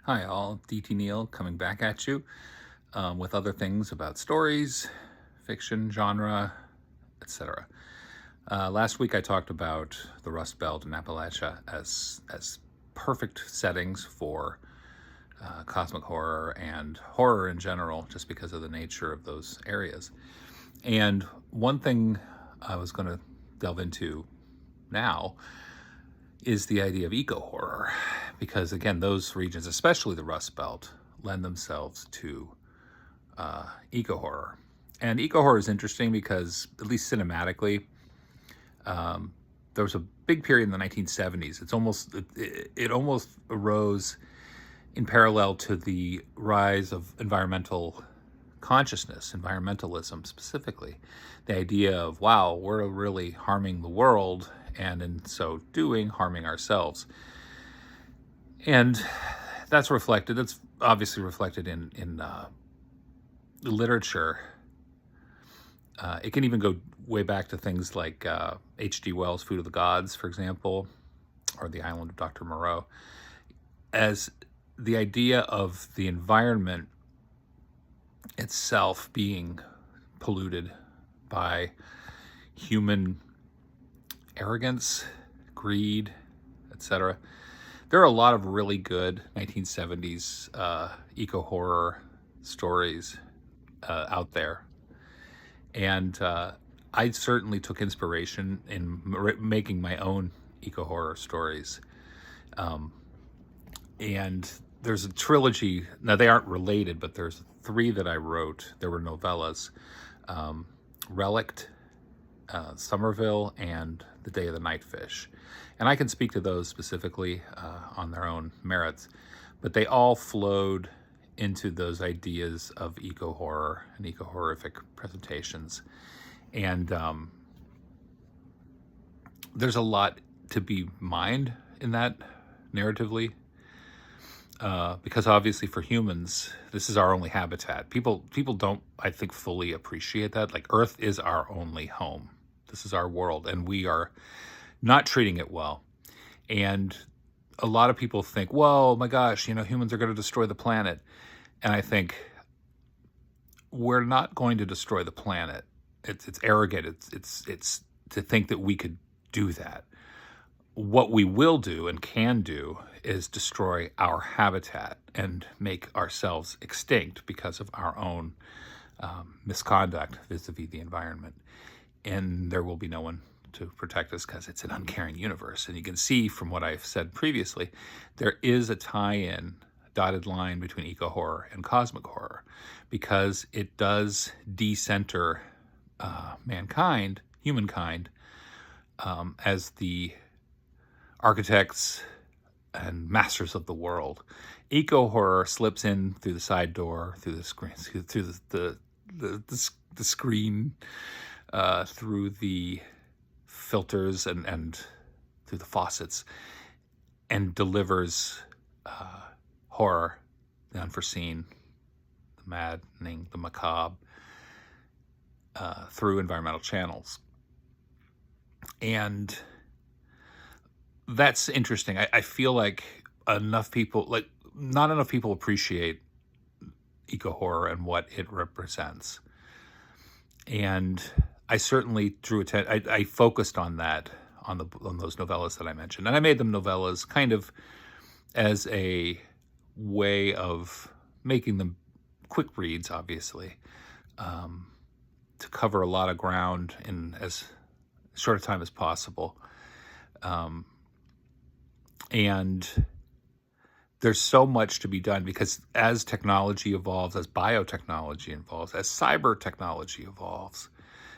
Hi, all. DT Neal coming back at you with other things about stories, fiction, genre, etc. Last week I talked about the Rust Belt and Appalachia as perfect settings for cosmic horror and horror in general, just because of the nature of those areas. And one thing I was going to delve into now is the idea of eco horror, because again, those regions, especially the Rust Belt, lend themselves to eco horror. And eco horror is interesting because, at least cinematically, there was a big period in the 1970s. It almost arose in parallel to the rise of environmental consciousness, environmentalism specifically. The idea of, wow, we're really harming the world, and in so doing, harming ourselves. And that's obviously reflected in literature. It can even go way back to things like H.G. Wells' Food of the Gods, for example, or The Island of Dr. Moreau, as the idea of the environment itself being polluted by human arrogance, greed, etc. There are a lot of really good 1970s eco horror stories out there, and I certainly took inspiration in making my own eco horror stories. And there's a trilogy. Now, they aren't related, but there's three that I wrote. There were novellas: Relict, Somerville, and The Day of the Nightfish. And I can speak to those specifically on their own merits, but they all flowed into those ideas of eco horror and eco horrific presentations. And there's a lot to be mined in that narratively, because obviously for humans, this is our only habitat. People don't, I think, fully appreciate that. Like, Earth is our only home. This is our world, and we are not treating it well. And a lot of people think, well, my gosh, humans are going to destroy the planet. And I think we're not going to destroy the planet. It's arrogant. It's to think that we could do that. What we will do and can do is destroy our habitat and make ourselves extinct because of our own misconduct vis-a-vis the environment. And there will be no one to protect us because it's an uncaring universe. And you can see from what I've said previously, there is a tie-in, dotted line between eco horror and cosmic horror, because it does decenter humankind, as the architects and masters of the world. Eco horror slips in through the side door, through the screen, through the screen, through the filters and through the faucets, and delivers horror, the unforeseen, the maddening, the macabre, through environmental channels. And that's interesting. I feel like not enough people appreciate eco horror and what it represents. And I certainly I focused on that, on those novellas that I mentioned, and I made them novellas kind of as a way of making them quick reads, obviously, to cover a lot of ground in as short a time as possible. And there's so much to be done, because as technology evolves, as biotechnology evolves, as cyber technology evolves,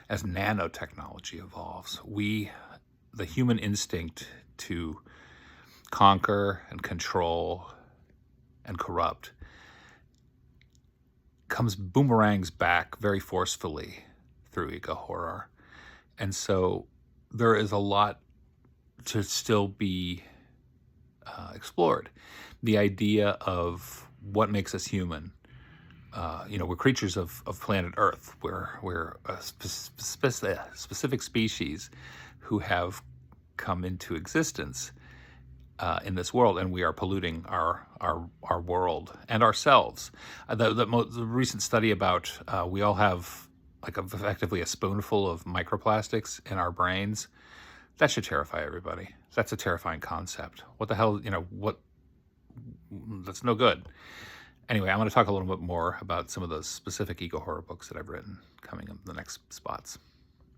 as nanotechnology evolves, the human instinct to conquer and control and corrupt boomerangs back very forcefully through eco horror. And so there is a lot to still be explored. The idea of what makes us human. We're creatures of planet Earth. We're a specific species who have come into existence in this world, and we are polluting our our world and ourselves. The recent study about we all have like effectively a spoonful of microplastics in our brains. That should terrify everybody. That's a terrifying concept. What the hell, what? That's no good. Anyway, I'm going to talk a little bit more about some of those specific eco horror books that I've written coming in the next spots.